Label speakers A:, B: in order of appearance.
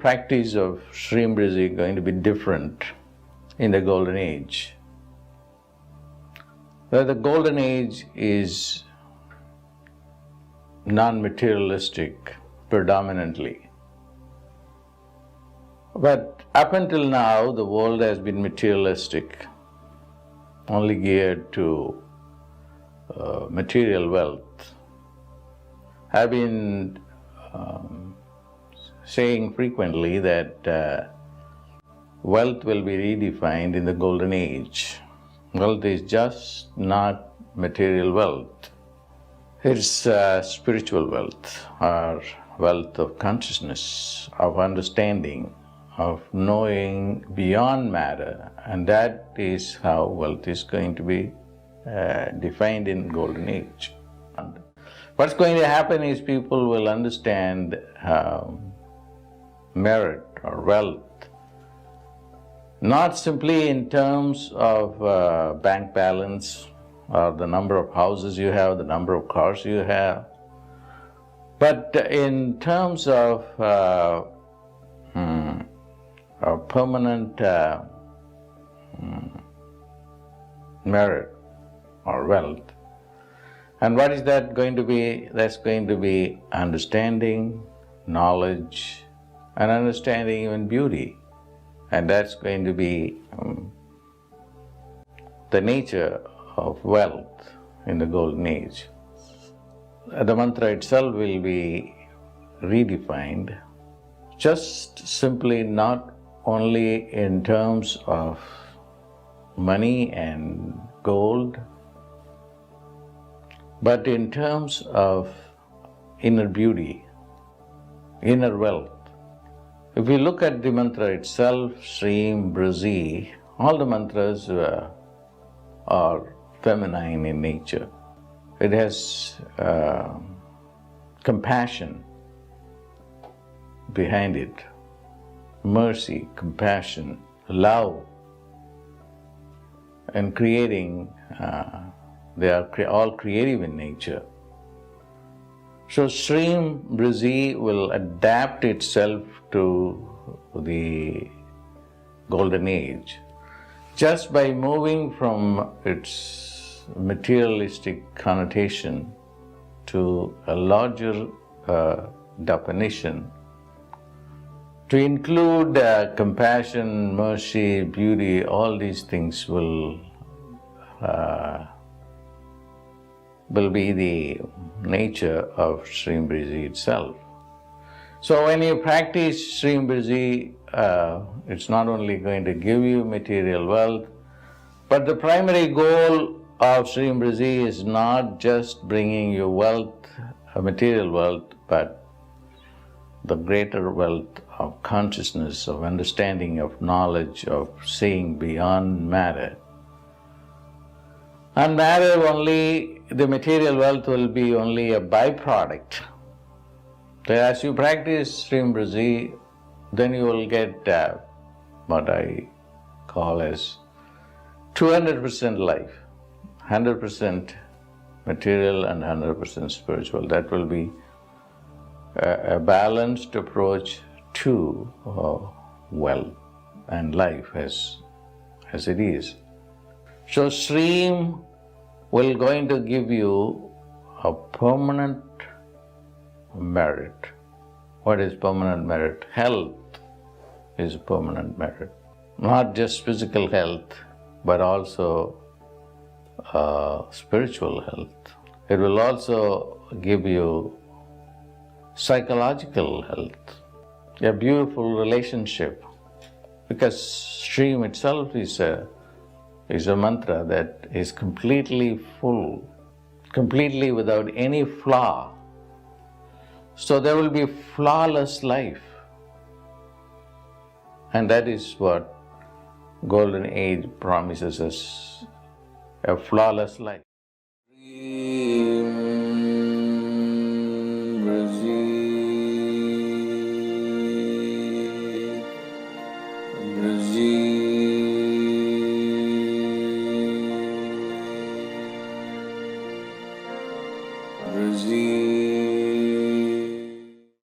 A: practice of Shreem Brzee going to be different in the Golden Age? Well, the Golden Age is non-materialistic predominantly. But up until now, the world has been materialistic, only geared to material wealth. I've been saying frequently that wealth will be redefined in the Golden Age. Wealth is just not material wealth. It's spiritual wealth, or wealth of consciousness, of understanding, of knowing beyond matter, and that is how wealth is going to be defined in Golden Age. What's going to happen is people will understand merit or wealth not simply in terms of bank balance or the number of houses you have, the number of cars you have, but in terms of a permanent merit or wealth. And what is that going to be? That's going to be understanding, knowledge, and understanding even beauty. And that's going to be the nature of wealth in the Golden Age. The mantra itself will be redefined, just simply not only in terms of money and gold, but in terms of inner beauty, inner wealth. If we look at the mantra itself, Shreem Brzee, all the mantras are feminine in nature. It has compassion behind it, mercy, compassion, love, and creating. They are all creative in nature. So Shreem Brzee will adapt itself to the Golden Age just by moving from its materialistic connotation to a larger definition to include compassion, mercy, beauty. All these things will be the nature of Shreem Brzee itself. So when you practice Shreem Brzee, it's not only going to give you material wealth, but the primary goal of Shreem Brzee is not just bringing you wealth, material wealth, but the greater wealth of consciousness, of understanding, of knowledge, of seeing beyond matter. And matter only, the material wealth will be only a byproduct. So as you practice Shreem Brzee, then you will get what I call as 200% life, 100% material and 100% spiritual. That will be a balanced approach to wealth and life as it is. So Shreem will going to give you a permanent merit. What is permanent merit? Health is permanent merit. Not just physical health, but also spiritual health. It will also give you psychological health, a beautiful relationship, because Shreem itself is a mantra that is completely full, completely without any flaw. So there will be flawless life. And that is what Golden Age promises us, a flawless life. Shreem Brzee.